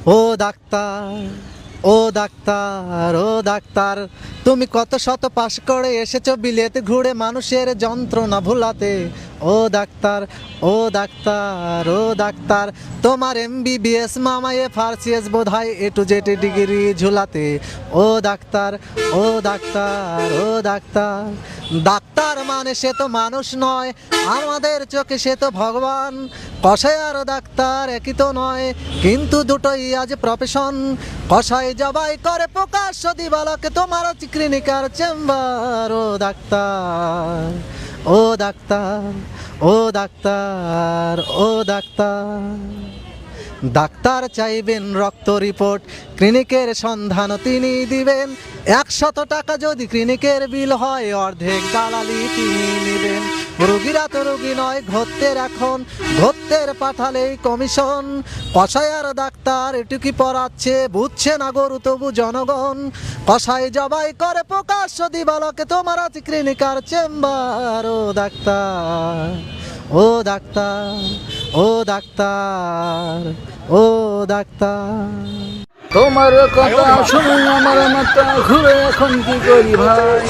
ও doctor, ও doctor, ও doctor, তুমি কত শত পাশ করে এসেছো বিলেতে ঘুরে মানুষের যন্ত্রণা ভুলাতে। ও ডাক্তার, ও ডাক্তার, ও ডাক্তার, তোমার MBBS মামায়ে ফার্সিএস বোধহয় A to Z ডিগ্রি ঝুলাতে। ও ডাক্তার, ও ডাক্তার, ও ডাক্তার, ডাক্তার মানে সে তো মানুষ নয়, আমাদের চোখে সে তো ভগবান। কষাই আর ডাক্তার একই তো নয়, কিন্তু দুটোই আজ প্রফেশন। কষাই জবাই করে প্রকাশ্য দিবালকে, তোমার ক্লিনিকার চেম্বার। ও ডাক্তার, ও ডাক্তার, ও ডাক্তার, ও ডাক্তার, ডাক্তার চাইবেন রক্ত রিপোর্ট, ক্লিনিকের সন্ধান তিনি দিবেন। 100 টাকা যদি ক্লিনিকের বিল হয়, অর্ধেক দালালি তিনি নেবেন। রুগীরা তো রুগী নয়, ঘত্তের এখন, ঘত্তের পাঠালেই কমিশন। কষাই আর ডাক্তার এটুকি পড়াচ্ছে, বুঝছে না গরু তবু জনগণ। কষাই জবাই করে প্রকাশ্য দিবালকে, তোমার আছে ক্লিনিকার চেম্বার। ও ডাক্তার, ও ডাক্তার, ও ডাক্তার, ও ডাক্তার। তোমার কথা শুনে আমার মাথা ঘুরে, এখন কি করি ভাই।